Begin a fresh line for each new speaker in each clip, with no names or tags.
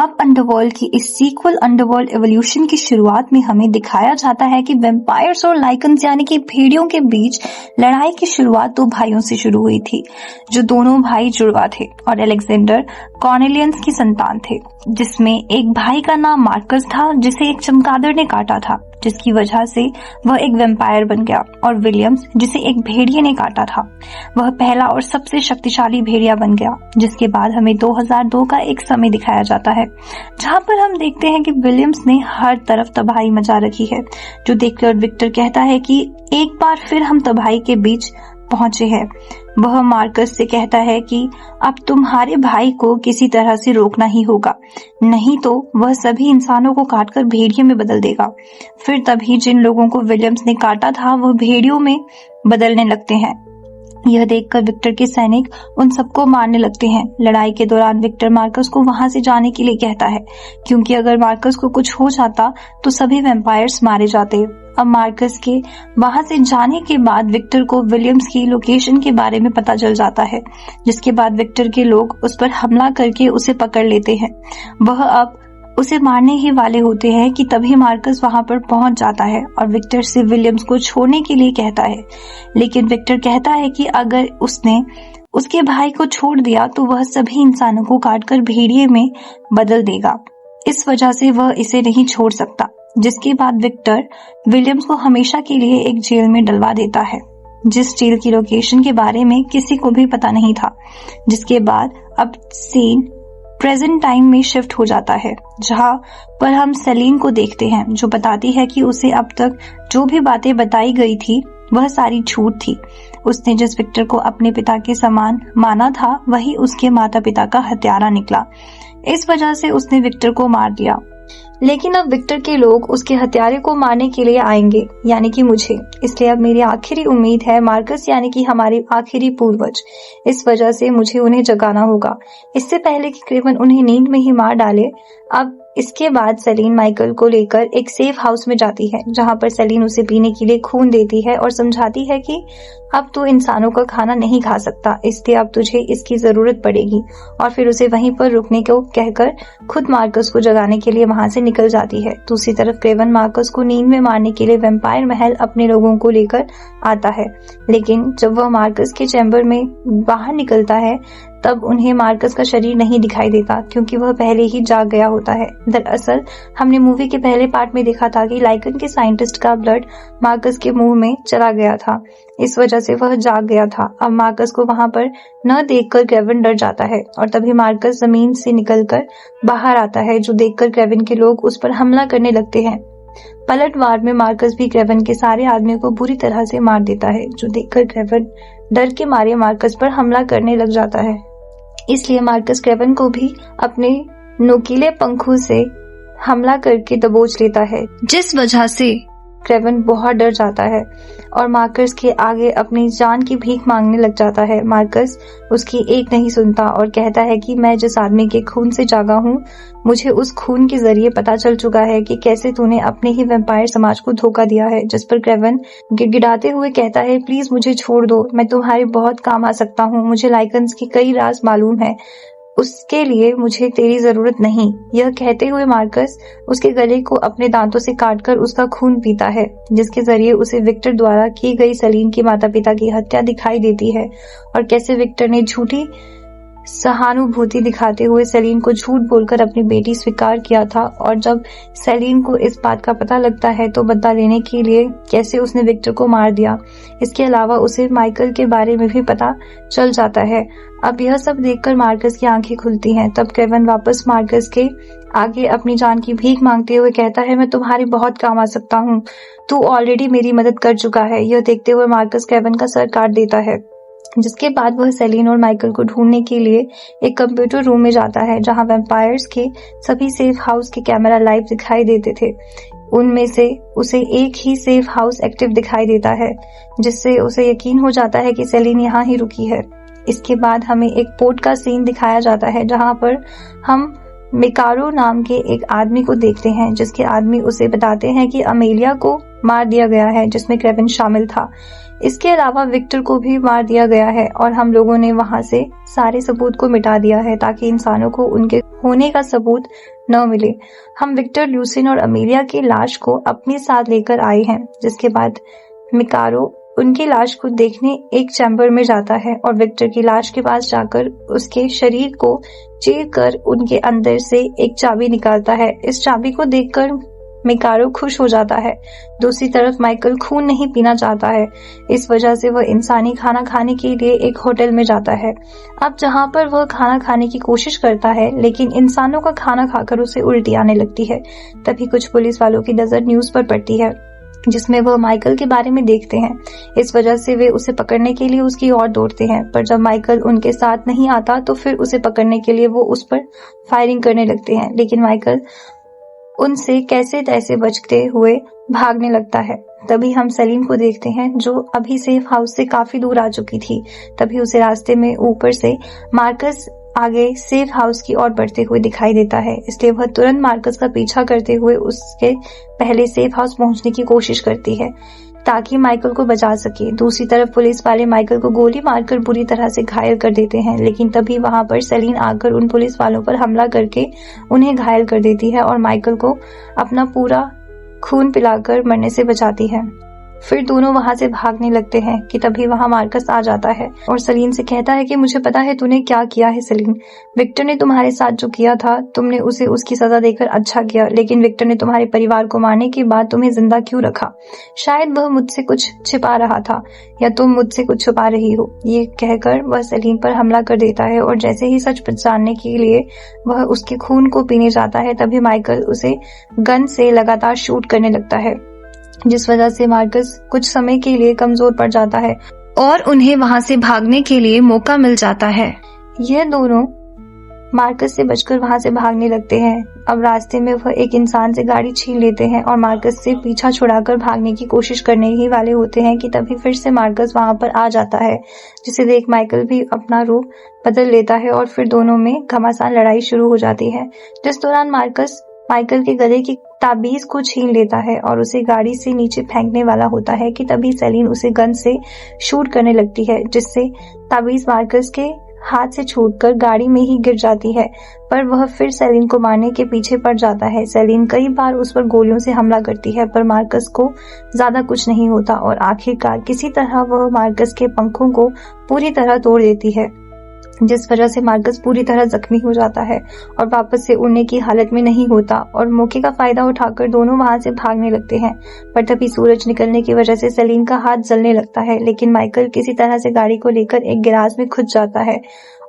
अब अंडरवर्ल्ड की इस सीक्वल अंडरवर्ल्ड एवोल्यूशन की शुरुआत में हमें दिखाया जाता है कि वैम्पायर्स और लाइकन्स यानी कि भेड़ियों के बीच लड़ाई की शुरुआत दो भाइयों से शुरू हुई थी, जो दोनों भाई जुड़वा थे और अलेक्जेंडर कॉर्नेलियंस की संतान थे, जिसमें एक भाई का नाम मार्कस था जिसे एक चमगादड़ ने काटा था, जिसकी वजह से वह एक वैम्पायर बन गया, और विलियम्स जिसे एक भेड़िए ने काटा था वह पहला और सबसे शक्तिशाली भेड़िया बन गया। जिसके बाद हमें 2002 का एक समय दिखाया जाता है जहां पर हम देखते हैं कि विलियम्स ने हर तरफ तबाही मचा रखी है, जो देखकर विक्टर कहता है कि एक बार फिर हम तबाही के बीच पहुंचे हैं। वह मार्कस से कहता है कि अब तुम्हारे भाई को किसी तरह से रोकना ही होगा, नहीं तो वह सभी इंसानों को काटकर भेड़ियों में बदल देगा। फिर तभी जिन लोगों को विलियम्स ने काटा था वह भेड़ियों में बदलने लगते हैं। यह देखकर विक्टर के सैनिक उन सबको मारने लगते हैं। लड़ाई के दौरान विक्टर मार्कस को वहां से जाने के लिए कहता है, क्योंकि अगर मार्कस को कुछ हो जाता तो सभी वैम्पायर्स मारे जाते। अब मार्कस के वहां से जाने के बाद विक्टर को विलियम्स की लोकेशन के बारे में पता चल जाता है, जिसके बाद विक्टर के लोग उस पर हमला करके उसे पकड़ लेते हैं। वह अब उसे मारने ही वाले होते हैं कि तभी मार्कस वहां पर पहुंच जाता है और विक्टर से विलियम्स को छोड़ने के लिए कहता है, लेकिन विक्टर कहता है कि अगर उसने उसके भाई को छोड़ दिया तो वह सभी इंसानों को काटकर भेड़िए में बदल देगा, इस वजह से वह इसे नहीं छोड़ सकता। जिसके बाद विक्टर विलियम्स को हमेशा के लिए एक जेल में डलवा देता है, जिस जेल की लोकेशन के बारे में किसी को भी पता नहीं था। जिसके बाद अब सीन प्रेजेंट टाइम में शिफ्ट हो जाता है, जहां पर हम सेलिन को देखते हैं, जो बताती है कि उसे अब तक जो भी बातें बताई गई थी वह सारी झूठ थी। उसने जिस विक्टर को अपने पिता के समान माना था वही उसके माता पिता का हत्यारा निकला। इस वजह से उसने विक्टर को मार दिया। लेकिन अब विक्टर के लोग उसके हत्यारे को मारने के लिए आएंगे, यानी कि मुझे। इसलिए अब मेरी आखिरी उम्मीद है मार्कस, यानी कि हमारे आखिरी पूर्वज। इस वजह से मुझे उन्हें जगाना होगा, इससे पहले कि क्रेवन उन्हें नींद में ही मार डाले। अब इसके बाद सेलिन माइकल को लेकर एक सेफ हाउस में जाती है, जहां पर सेलिन उसे पीने के लिए खून देती है और समझाती है कि अब तू इंसानों का खाना नहीं खा सकता, इसलिए अब तुझे इसकी जरूरत पड़ेगी। और फिर उसे वहीं पर रुकने को कहकर खुद मार्कस को जगाने के लिए वहां से निकल जाती है। दूसरी तरफ क्रेवन मार्कस को नींद में मारने के लिए वैम्पायर महल अपने लोगों को लेकर आता है, लेकिन जब वह मार्कस के चैम्बर में बाहर निकलता है तब उन्हें मार्कस का शरीर नहीं दिखाई देता, क्योंकि वह पहले ही जाग गया होता है। दरअसल हमने मूवी के पहले पार्ट में देखा था कि लाइकन के साइंटिस्ट का ब्लड मार्कस के मुंह में चला गया था, इस वजह से वह जाग गया था। अब मार्कस को वहां पर न देखकर क्रेवन डर जाता है और तभी मार्कस जमीन से निकलकर बाहर आता है, जो देखकर क्रेवन के लोग उस पर हमला करने लगते हैं। पलटवार में मार्कस भी क्रेवन के सारे आदमियों को बुरी तरह से मार देता है, जो देखकर क्रेवन डर के मारे मार्कस पर हमला करने लग जाता है। इसलिए मार्कस क्रेवन को भी अपने नुकीले पंखों से हमला करके दबोच लेता है, जिस वजह से क्रेवन बहुत डर जाता है और मार्कस के आगे अपनी जान की भीख मांगने लग जाता है। मार्कस उसकी एक नहीं सुनता और कहता है कि मैं जिस आदमी के खून से जागा हूँ, मुझे उस खून के जरिए पता चल चुका है कि कैसे तूने अपने ही वैम्पायर समाज को धोखा दिया है। जिस पर क्रेवन गिड़गिड़ाते हुए कहता है, प्लीज मुझे छोड़ दो, मैं तुम्हारे बहुत काम आ सकता हूँ, मुझे लाइकन्स के कई राज मालूम है, उसके लिए मुझे तेरी जरूरत नहीं। यह कहते हुए मार्कस उसके गले को अपने दांतों से काटकर उसका खून पीता है, जिसके जरिए उसे विक्टर द्वारा की गई सेलिन के माता पिता की हत्या दिखाई देती है और कैसे विक्टर ने झूठी सहानुभूति दिखाते हुए सेलिन को झूठ बोलकर अपनी बेटी स्वीकार किया था। और जब सेलिन को इस बात का पता लगता है तो बदला लेने के लिए कैसे उसने विक्टर को मार दिया। इसके अलावा उसे माइकल के बारे में भी पता चल जाता है। अब यह सब देखकर मार्कस की आंखें खुलती हैं। तब क्रेवन वापस मार्कस के आगे अपनी जान की भीख मांगते हुए कहता है, मैं तुम्हारे बहुत काम आ सकता हूँ, तू ऑलरेडी मेरी मदद कर चुका है। यह देखते हुए मार्कस क्रेवन का सर काट देता है, जिसके बाद वह सेलिन और माइकल को ढूंढने के लिए एक कंप्यूटर रूम में जाता है, जहां वैम्पायर्स के सभी सेफ हाउस के कैमरा लाइव दिखाई देते थे। उनमें से उसे एक ही सेफ हाउस एक्टिव दिखाई देता है, जिससे उसे यकीन हो जाता है कि सेलिन यहाँ ही रुकी है। इसके बाद हमें एक पोर्ट का सीन दिखाया जाता है, जहां पर हम मिकारो नाम के एक आदमी को देखते हैं, जिसके आदमी उसे बताते हैं कि अमेलिया को मार दिया गया है, जिसमें क्रेवन शामिल था। इसके अलावा विक्टर को भी मार दिया गया है और हम लोगों ने वहां से सारे सबूत को मिटा दिया है ताकि इंसानों को उनके होने का सबूत न मिले। हम विक्टर, ल्यूसिन और अमीलिया की लाश को अपने साथ लेकर आए हैं, जिसके बाद मिकारो उनकी लाश को देखने एक चैम्बर में जाता है और विक्टर की लाश के पास जाकर उसके शरीर को चीर कर उनके अंदर से एक चाबी निकालता है। इस चाबी को देखकर मिकारो खुश हो जाता है। दूसरी तरफ माइकल खून नहीं पीना चाहता है, इस वजह से वह इंसानी खाना खाने के लिए एक होटल में जाता है। अब जहां पर वह खाना खाने की कोशिश करता है, लेकिन इंसानों का खाना खाकर उसे उल्टी आने लगती है। तभी कुछ पुलिस वालों की नजर न्यूज पर पड़ती है, जिसमें वह माइकल के बारे में देखते हैं। इस वजह से वे उसे पकड़ने के लिए उसकी ओर दौड़ते हैं, पर जब माइकल उनके साथ नहीं आता तो फिर उसे पकड़ने के लिए वो उस पर फायरिंग करने लगते हैं, लेकिन माइकल उनसे कैसे तैसे बचते हुए भागने लगता है। तभी हम सेलिन को देखते हैं, जो अभी सेफ हाउस से काफी दूर आ चुकी थी। तभी उसे रास्ते में ऊपर से मार्कस आगे सेफ हाउस की ओर बढ़ते हुए दिखाई देता है, इसलिए वह तुरंत मार्कस का पीछा करते हुए उसके पहले सेफ हाउस पहुंचने की कोशिश करती है ताकि माइकल को बचा सके। दूसरी तरफ पुलिस वाले माइकल को गोली मारकर बुरी तरह से घायल कर देते हैं, लेकिन तभी वहां पर सेलिन आकर उन पुलिस वालों पर हमला करके उन्हें घायल कर देती है और माइकल को अपना पूरा खून पिलाकर मरने से बचाती है। फिर दोनों वहां से भागने लगते हैं कि तभी वहां मार्कस आ जाता है और सेलिन से कहता है कि मुझे पता है तूने क्या किया है सेलिन। विक्टर ने तुम्हारे साथ जो किया था, तुमने उसे उसकी सजा देकर अच्छा किया, लेकिन विक्टर ने तुम्हारे परिवार को मारने के बाद तुम्हें जिंदा क्यों रखा? शायद वह मुझसे कुछ छिपा रहा था या तुम मुझसे कुछ छुपा रही हो। ये कहकर वह सेलिन पर हमला कर देता है और जैसे ही सच पहचानने के लिए वह उसके खून को पीने जाता है, तभी माइकल उसे गन से लगातार शूट करने लगता है, जिस वजह से मार्कस कुछ समय के लिए कमजोर पड़ जाता है और उन्हें वहां से भागने के लिए मौका मिल जाता है। यह दोनों मार्कस से बचकर वहां से भागने लगते हैं। अब रास्ते में वह एक इंसान से गाड़ी छीन लेते हैं और मार्कस से पीछा छुड़ाकर भागने की कोशिश करने ही वाले होते हैं कि तभी फिर से मार्कस वहां पर आ जाता है, जिसे देख माइकल भी अपना रूप बदल लेता है और फिर दोनों में घमासान लड़ाई शुरू हो जाती है, जिस दौरान मार्कस माइकल के गले की ताबीज को छीन लेता है और उसे गाड़ी से नीचे फेंकने वाला होता है कि तभी सेलिन उसे गन से शूट करने लगती है, जिससे ताबीज मार्कस के हाथ से छूटकर गाड़ी में ही गिर जाती है, पर वह फिर सेलिन को मारने के पीछे पड़ जाता है। सेलिन कई बार उस पर गोलियों से हमला करती है, पर मार्कस को ज्यादा कुछ नहीं होता और आखिरकार किसी तरह वह मार्कस के पंखों को पूरी तरह तोड़ देती है, जिस वजह से मार्कस पूरी तरह जख्मी हो जाता है और वापस से उड़ने की हालत में नहीं होता और मौके का फायदा उठाकर दोनों वहां से भागने लगते हैं। पर तभी सूरज निकलने की वजह से सेलिन का हाथ जलने लगता है, लेकिन माइकल किसी तरह से गाड़ी को लेकर एक गैराज में घुस जाता है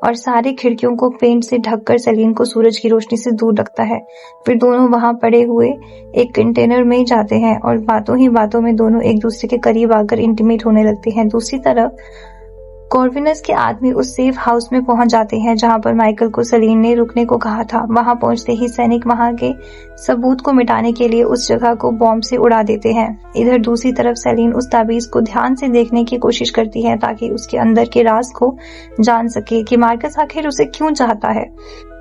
और सारी खिड़कियों को पेंट से ढककर सेलिन को सूरज की रोशनी से दूर रखता है। फिर दोनों वहां पड़े हुए एक कंटेनर में जाते हैं और बातों ही बातों में दोनों एक दूसरे के करीब आकर इंटीमेट होने लगते हैं। दूसरी तरफ कॉर्विनस के आदमी उस सेफ हाउस में पहुंच जाते हैं जहां पर माइकल को सेलिन ने रुकने को कहा था। वहां पहुंचते ही सैनिक वहां के सबूत को मिटाने के लिए उस जगह को बॉम्ब से उड़ा देते हैं। इधर दूसरी तरफ सेलिन उस ताबीज को ध्यान से देखने की कोशिश करती है ताकि उसके अंदर के राज को जान सके कि मार्कस आखिर उसे क्यों चाहता है।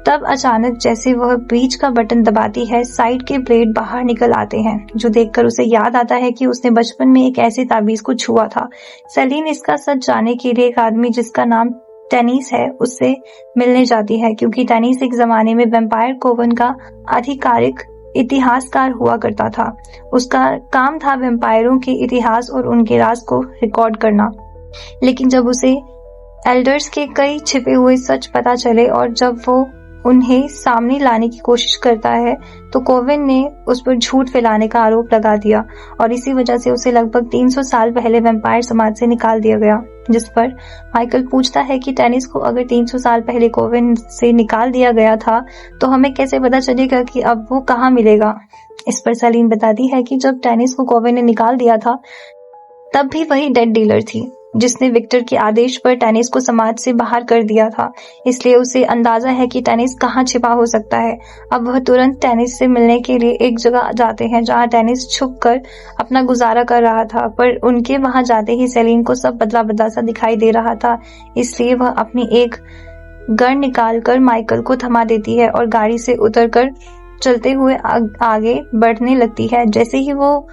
तब अचानक जैसे वह बीच का बटन दबाती है, साइड के ब्लेड बाहर निकल आते हैं, जो देखकर उसे याद आता है कि उसने बचपन में एक ऐसे ताबीज को छुआ था। सेलिन इसका सच जानने के लिए एक आदमी जिसका नाम टेनिस है उससे मिलने जाती है, क्योंकि टेनिस एक जमाने में वैम्पायर कोवन का आधिकारिक इतिहासकार हुआ करता था। उसका काम था वैम्पायरों के इतिहास और उनके राज को रिकॉर्ड करना। लेकिन जब उसे एल्डर्स के कई छिपे हुए सच पता चले और जब वो उन्हें सामने लाने की कोशिश करता है तो कोविन ने उस पर झूठ फैलाने का आरोप लगा दिया और इसी वजह से उसे लगभग 300 साल पहले वैम्पायर समाज से निकाल दिया गया। जिस पर माइकल पूछता है कि टेनिस को अगर 300 साल पहले कोविन से निकाल दिया गया था तो हमें कैसे पता चलेगा कि अब वो कहाँ मिलेगा। इस पर सेलिन बताती है कि जब टेनिस को कोविन ने निकाल दिया था तब भी वही डेड डीलर थी जिसने विक्टर के आदेश पर टेनिस को समाज से बाहर कर दिया था, इसलिए उसे अंदाजा है कि टेनिस कहाँ छिपा हो सकता है। अब वह तुरंत टेनिस से मिलने के लिए एक जगह जाते हैं जहाँ टेनिस छुप कर अपना गुजारा कर रहा था, पर उनके वहां जाते ही सेलिन को सब बदला बदला सा दिखाई दे रहा था, इसलिए वह अपनी एक गन निकाल कर माइकल को थमा देती है और गाड़ी से उतरकर चलते हुए आगे बढ़ने लगती है। जैसे ही वो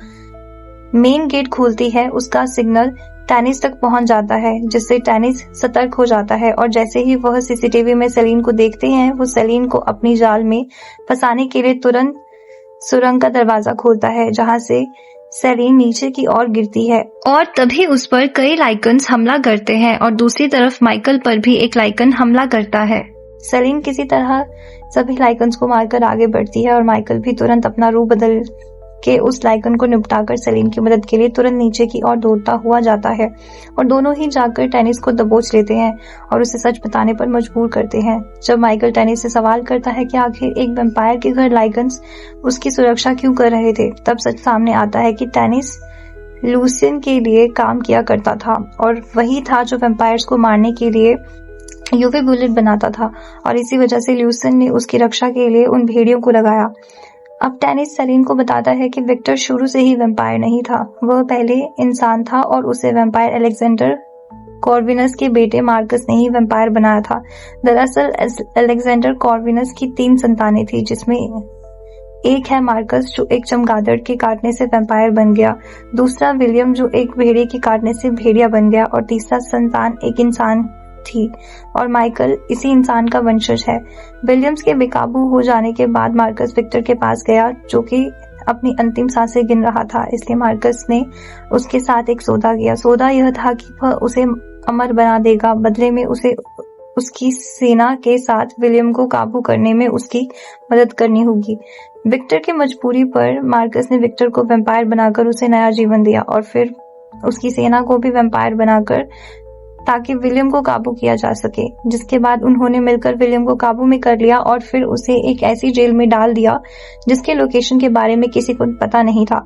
मेन गेट खोलती है उसका सिग्नल टेनिस तक पहुंच जाता है, जिससे टेनिस सतर्क हो जाता है और जैसे ही वह सीसीटीवी में सेलिन को देखते हैं, वो सेलिन को अपनी जाल में फंसाने के लिए तुरंत सुरंग का दरवाजा खोलता है, जहां से सेलिन नीचे की ओर गिरती है और तभी उस पर कई लाइकन्स हमला करते हैं और दूसरी तरफ माइकल पर भी एक लाइकन हमला करता है। सेलिन किसी तरह सभी लाइकन्स को मारकर आगे बढ़ती है और माइकल भी तुरंत अपना रूप बदल के उस लाइकन को निपटाकर सेलिन की मदद के लिए तुरंत नीचे की ओर दौड़ता हुआ जाता है और दोनों ही जाकर टेनिस को दबोच लेते हैं और उसे सच बताने पर मजबूर करते हैं। जब माइकल टेनिस से सवाल करता है कि आखिर एक वैम्पायर के घर लाइकन्स उसकी सुरक्षा क्यों कर रहे थे, तब सच सामने आता है कि टेनिस लूसियन के लिए काम किया करता था और वही था जो वैम्पायर्स को मारने के लिए यूवी बुलेट बनाता था और इसी वजह से लूसियन ने उसकी रक्षा के लिए उन भेड़ियों को लगाया। अब टेनिस सेलिन को बताता है कि विक्टर शुरू से ही वैम्पायर नहीं था, वह पहले इंसान था और उसे वैम्पायर अलेक्जेंडर कॉर्विनस के बेटे मार्कस ने ही वैम्पायर बनाया था। दरअसल अलेक्जेंडर कॉर्विनस की 3 संतानें थी, जिसमें एक है मार्कस जो एक चमगादड़ के काटने से वैम्पायर बन गया, दूसरा विलियम जो एक भेड़िए के काटने से भेड़िया बन गया और तीसरा संतान एक इंसान थी और माइकल इसी इंसान का वंशज है। विलियम्स के बेकाबू हो जाने के बाद मार्कस विक्टर के पास गया, जो कि अपनी अंतिम सांसें गिन रहा था, इसलिए मार्कस ने उसके साथ एक सौदा किया। सौदा यह था कि वह उसे अमर बना देगा, बदले में उसे उसकी सेना के साथ विलियम को काबू करने में उसकी मदद करनी होगी। विक्टर की मजबूरी पर मार्कस ने विक्टर को वैम्पायर बनाकर उसे नया जीवन दिया और फिर उसकी सेना को भी वैम्पायर बनाकर ताकि विलियम को काबू किया जा सके, जिसके बाद उन्होंने मिलकर विलियम को काबू में कर लिया और फिर उसे एक ऐसी जेल में डाल दिया जिसके लोकेशन के बारे में किसी को पता नहीं था।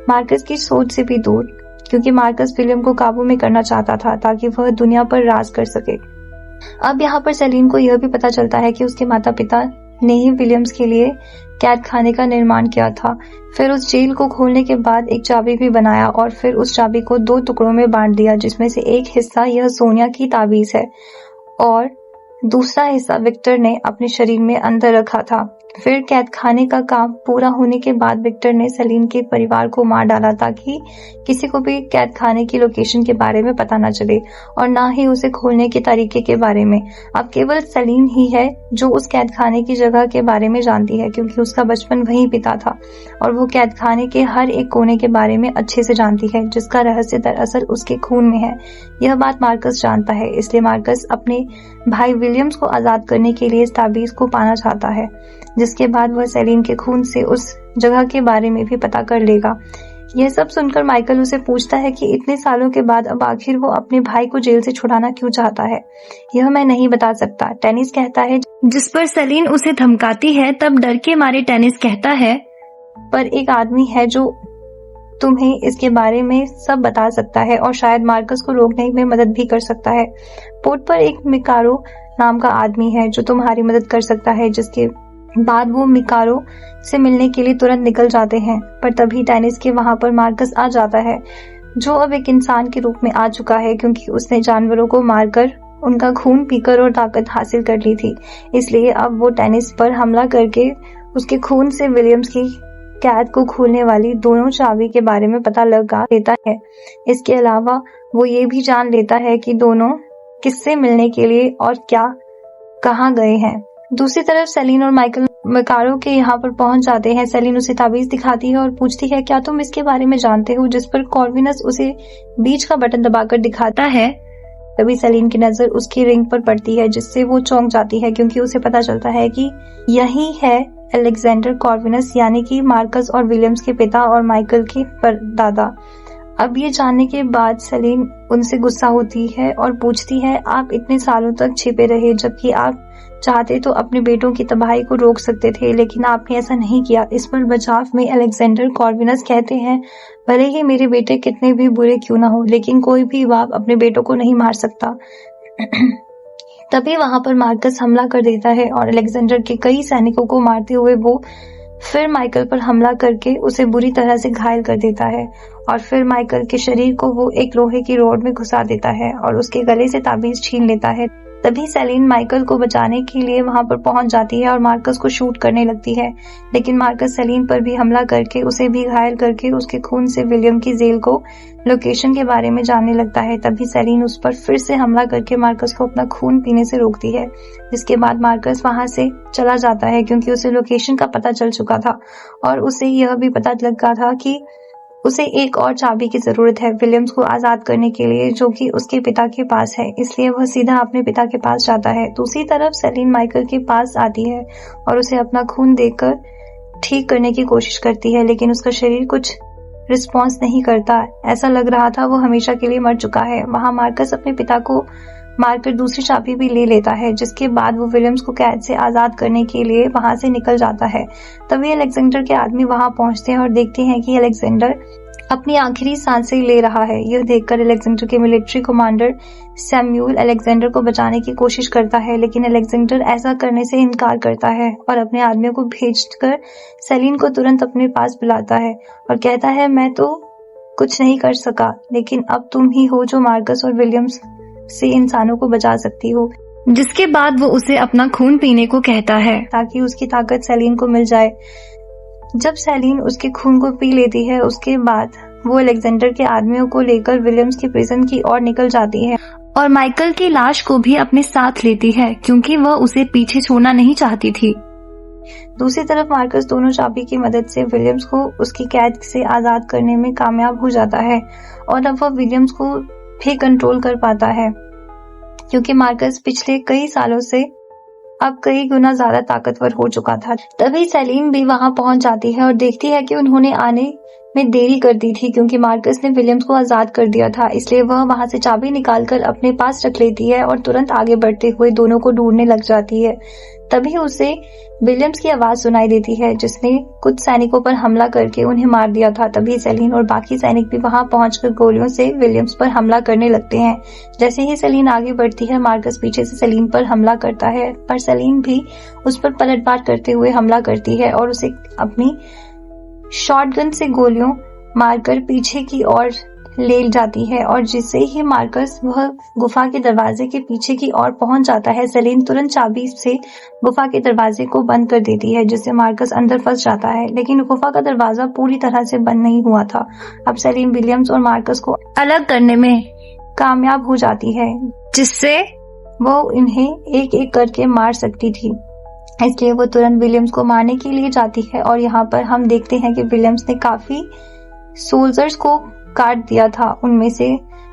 मार्कस की सोच से भी दूर, क्योंकि मार्कस विलियम को काबू में करना चाहता था ताकि वह दुनिया पर राज कर सके। अब यहाँ पर सेलिन को यह भी पता चलता है कि उसके माता पिता ने ही विलियम्स के लिए कैद खाने का निर्माण किया था। फिर उस जेल को खोलने के बाद एक चाबी भी बनाया और फिर उस चाबी को 2 टुकड़ों में बांट दिया, जिसमें से एक हिस्सा यह सोनिया की ताबीज है और दूसरा हिस्सा विक्टर ने अपने शरीर में अंदर रखा था। फिर कैद खाने का काम पूरा होने के बाद विक्टर ने सेलिन के परिवार को मार डाला ताकि किसी को भी कैद खाने की लोकेशन के बारे में पता न चले और ना ही उसे खोलने के तरीके के बारे में। अब केवल सेलिन ही है जो उस कैद खाने की जगह के बारे में जानती है, क्योंकि उसका बचपन वहीं बीता था और वो कैद खाने के हर एक कोने के बारे में अच्छे से जानती है, जिसका रहस्य दरअसल उसके खून में है। यह बात मार्कस जानता है, इसलिए मार्कस अपने भाई विलियम्स को आजाद करने के लिए इस ताबीज को पाना चाहता है, जिसके बाद वह सेलिन के खून से उस जगह के बारे में भी पता कर लेगा। यह सब सुनकर माइकल उसे पूछता है कि इतने सालों के बाद अब आखिर वो अपने भाई को जेल से छुड़ाना क्यों चाहता है। यह मैं नहीं बता सकता, टेनिस कहता है, जिस पर सेलिन उसे धमकाती है। तब डर के मारे टेनिस कहता है, पर एक आदमी है जो तुम्हें इसके बारे में सब बता सकता है और शायद मार्कस को रोकने में मदद भी कर सकता है। पोर्ट पर एक मिकारो नाम का आदमी है जो तुम्हारी मदद कर सकता है। जिसके बाद वो मिकारो से मिलने के लिए तुरंत निकल जाते हैं, पर तभी टेनिस के वहां पर मार्कस आ जाता है, जो अब एक इंसान के रूप में आ चुका है, क्योंकि उसने जानवरों को मारकर उनका खून पीकर और ताकत हासिल कर ली थी। इसलिए अब वो टेनिस पर हमला करके उसके खून से विलियम्स की कैद को खोलने वाली दोनों चाबी के बारे में पता लगा लेता है। इसके अलावा वो ये भी जान लेता है कि दोनों किससे मिलने के लिए और क्या कहाँ गए हैं। दूसरी तरफ सेलिन और माइकल मिकारो के यहाँ पर पहुंच जाते हैं। सेलिन उसे ताबीज दिखाती है और पूछती है, क्या तुम इसके बारे में जानते हो? जिस पर कॉर्विनस उसे बीच का बटन दबाकर दिखाता है। तभी सेलिन की नजर उसकी रिंग पर पड़ती है, जिससे वो चौंक जाती है, क्योंकि उसे पता चलता है कि यही है अलेक्जेंडर कॉर्विनस, यानी कि मार्कस और विलियम्स के पिता और माइकल के परदादा। अब ये जानने के बाद सेलिन उनसे गुस्सा होती है और पूछती है, आप इतने सालों तक छिपे रहे, जबकि आप चाहते तो अपने बेटों की तबाही को रोक सकते थे, लेकिन आपने ऐसा नहीं किया। इस पर बचाव में अलेक्जेंडर कॉर्विनस कहते हैं, भले ही मेरे बेटे कितने भी बुरे क्यों ना हो, लेकिन कोई भी बाप अपने बेटों को नहीं मार सकता। तभी वहां पर मार्कस हमला कर देता है और अलेक्जेंडर के कई सैनिकों को मारते हुए वो फिर माइकल पर हमला करके उसे बुरी तरह से घायल कर देता है और फिर माइकल के शरीर को वो एक लोहे की रॉड में घुसा देता है और उसके गले से ताबीज छीन लेता है। तभी सेलिन माइकल को बचाने के लिए वहां पर पहुंच जाती है और मार्कस को शूट करने लगती है, लेकिन मार्कस सेलिन पर भी हमला करके उसे भी घायल करके उसके खून से विलियम की जेल को लोकेशन के बारे में जानने लगता है। तभी सेलिन उस पर फिर से हमला करके मार्कस को अपना खून पीने से रोकती है, जिसके बाद मार्कस वहां से चला जाता है क्योंकि उसे लोकेशन का पता चल चुका था और उसे यह भी पता लगा था कि उसे एक और चाबी की जरूरत है विलियम्स को आजाद करने के लिए, जो कि उसके पिता के पास है, इसलिए वह सीधा अपने पिता के पास जाता है। दूसरी तरफ सेलिन माइकल के पास आती है और उसे अपना खून देकर ठीक करने की कोशिश करती है, लेकिन उसका शरीर कुछ रिस्पॉन्स नहीं करता। ऐसा लग रहा था वो हमेशा के लिए मर चुका है। वहां मार्कस अपने पिता को मारकर दूसरी चाबी भी ले लेता है, जिसके बाद वो विलियम्स को कैद से आजाद करने के लिए वहां से निकल जाता है। तभी अलेक्जेंडर के आदमी वहां पहुंचते हैं और देखते हैं कि अलेक्जेंडर अपनी आखिरी सांसें ले रहा है। यह देखकर अलेक्जेंडर के मिलिट्री कमांडर सैम्यूल अलेक्जेंडर को बचाने की कोशिश करता है, लेकिन अलेक्जेंडर ऐसा करने से इनकार करता है और अपने आदमियों को भेजकर सेलिन को तुरंत अपने पास बुलाता है और कहता है, मैं तो कुछ नहीं कर सका, लेकिन अब तुम ही हो जो मार्कस और विलियम्स से इंसानों को बचा सकती हो। जिसके बाद वो उसे अपना खून पीने को कहता है ताकि उसकी ताकत सेलिन को मिल जाए। जब सेलिन उसके खून को पी लेती है, उसके बाद वो अलेक्जेंडर के आदमियों को लेकर विलियम्स की प्रिजन की ओर निकल जाती है और माइकल की लाश को भी अपने साथ लेती है क्योंकि वह उसे पीछे छोड़ना नहीं चाहती थी। दूसरी तरफ मार्कस दोनों चाबी की मदद से विलियम्स को उसकी कैद से आजाद करने में कामयाब हो जाता है और अब वह विलियम्स को भी कंट्रोल कर पाता है क्योंकि मार्कस पिछले कई सालों से अब कई गुना ज्यादा ताकतवर हो चुका था। तभी सेलिन भी वहां पहुंच जाती है और देखती है कि उन्होंने आने में देरी कर दी थी क्योंकि मार्कस ने विलियम्स को आजाद कर दिया था, इसलिए वह वहां से चाबी निकालकर अपने पास रख लेती है और तुरंत आगे बढ़ते हुए दोनों को ढूंढने लग जाती है। तभी उसे विलियम्स की आवाज सुनाई देती है जिसने कुछ सैनिकों पर हमला करके उन्हें मार दिया था। तभी सेलिन और बाकी सैनिक भी वहां पहुंचकर गोलियों से विलियम्स पर हमला करने लगते हैं। जैसे ही सेलिन आगे बढ़ती है, मार्कस पीछे से सेलिन पर हमला करता है, पर सेलिन भी उस पर पलटवार करते हुए हमला करती है और उसे अपनी शॉटगन से गोलियों मारकर पीछे की ओर ले जाती है और जिससे ही मार्कस वह गुफा के दरवाजे के पीछे की ओर पहुंच जाता है, सेलिन तुरंत चाबी से गुफा के दरवाजे को बंद कर देती है, जिससे मार्कस अंदर फंस जाता है। लेकिन गुफा का दरवाजा पूरी तरह से बंद नहीं हुआ था। अब सेलिन विलियम्स और मार्कस को अलग करने में कामयाब हो जाती है, जिससे वो इन्हें एक एक करके मार सकती थी। इसलिए वो तुरंत विलियम्स को मारने के लिए जाती है और यहाँ पर हम देखते हैं कि विलियम्स ने काफी सोल्जर्स को काट दिया था। उनमें से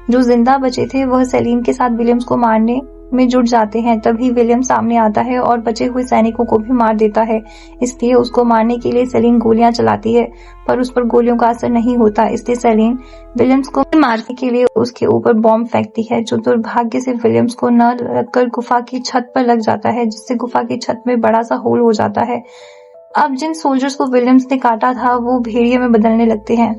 जो जिंदा बचे थे वह सेलिन के साथ विलियम्स को मारने में जुट जाते हैं। तभी विलियम सामने आता है और बचे हुए सैनिकों को भी मार देता है। इसलिए उसको मारने के लिए सेलिन गोलियां चलाती है, पर उस पर गोलियों का असर नहीं होता। इसलिए सेलिन विलियम्स को मारने के लिए उसके ऊपर बॉम्ब फेंकती है, जो दुर्भाग्य से विलियम्स को न लगकर गुफा की छत पर लग जाता है, जिससे गुफा की छत में बड़ा सा होल हो जाता है। अब जिन सोल्जर्स को विलियम्स ने काटा था वो भेड़िए में बदलने लगते हैं।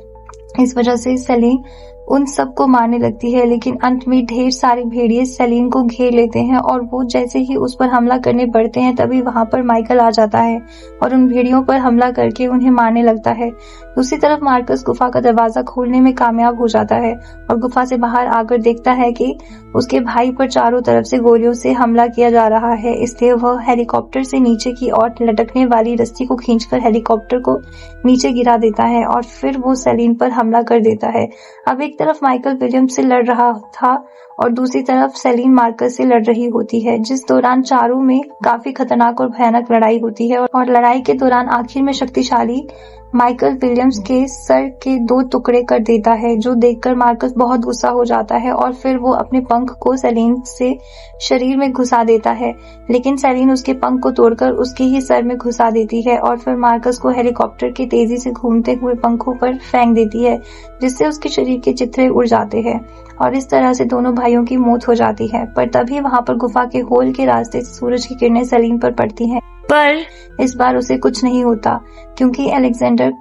इस वजह से सेलिन उन सबको मारने लगती है, लेकिन अंत में ढेर सारे भेड़िए सेलिन को घेर लेते हैं और वो जैसे ही उस पर हमला करने बढ़ते हैं तभी वहां पर माइकल आ जाता है और उन भेड़ियों पर हमला करके उन्हें मारने लगता है। दूसरी तरफ मार्कस गुफा का दरवाजा खोलने में कामयाब हो जाता है और गुफा से बाहर आकर देखता है कि उसके भाई पर चारों तरफ से गोलियों से हमला किया जा रहा है। इसलिए वह हेलीकॉप्टर से नीचे की ओर लटकने वाली रस्सी को खींचकर हेलीकॉप्टर को नीचे गिरा देता है और फिर वो सेलिन पर हमला कर देता है। अब एक तरफ माइकल विलियम्स से लड़ रहा था और दूसरी तरफ सेलिन मार्कस से लड़ रही होती है, जिस दौरान चारों में काफी खतरनाक और भयानक लड़ाई होती है और लड़ाई के दौरान आखिर में शक्तिशाली माइकल विलियम्स के सर के 2 टुकड़े कर देता है, जो देखकर मार्कस बहुत गुस्सा हो जाता है और फिर वो अपने पंख को सेलिन से शरीर में घुसा देता है, लेकिन सेलिन उसके पंख को तोड़कर उसके ही सर में घुसा देती है और फिर मार्कस को हेलीकॉप्टर के तेजी से घूमते हुए पंखों पर फेंक देती है, जिससे उसके शरीर के चित्रे उड़ जाते हैं और इस तरह से दोनों भाइयों की मौत हो जाती है। पर तभी वहां पर गुफा के होल के रास्ते से सूरज की किरणें सेलिन पर पड़ती हैं, पर इस बार उसे कुछ नहीं होता क्योंकि अलेक्जेंडर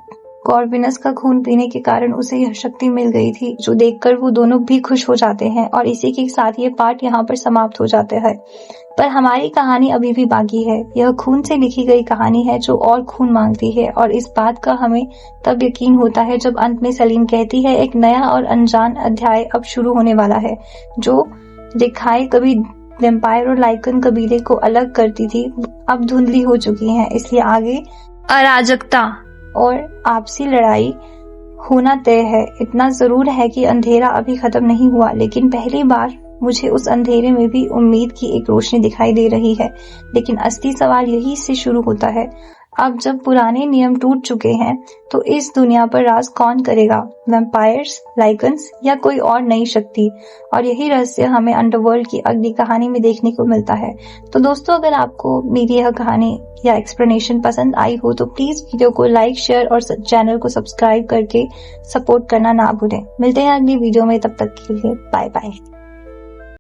कॉर्विनस का खून पीने के कारण उसे यह शक्ति मिल गई थी, जो देखकर वो दोनों भी खुश हो जाते हैं और इसी के साथ ये पार्ट यहाँ पर समाप्त हो जाता है। पर हमारी कहानी अभी भी बाकी है। यह खून से लिखी गई कहानी है जो और खून मांगती है और इस बात का हमें तब यकीन होता है जब अंत में सेलिन कहती है, एक नया और अनजान अध्याय अब शुरू होने वाला है, जो दिखाए कभी वेम्पायर और लाइकन कबीले को अलग करती थी अब धुंधली हो चुकी हैं, इसलिए आगे अराजकता और आपसी लड़ाई होना तय है। इतना जरूर है कि अंधेरा अभी खत्म नहीं हुआ, लेकिन पहली बार मुझे उस अंधेरे में भी उम्मीद की एक रोशनी दिखाई दे रही है। लेकिन असली सवाल यही से शुरू होता है, अब जब पुराने नियम टूट चुके हैं तो इस दुनिया पर राज कौन करेगा, वैम्पायर्स, लाइकन्स या कोई और नई शक्ति? और यही रहस्य हमें अंडरवर्ल्ड की अगली कहानी में देखने को मिलता है। तो दोस्तों, अगर आपको मेरी यह कहानी या एक्सप्लेनेशन पसंद आई हो तो प्लीज वीडियो को लाइक, शेयर और चैनल को सब्सक्राइब करके सपोर्ट करना ना भूलें। मिलते हैं अगली वीडियो में, तब तक के लिए बाय बाय।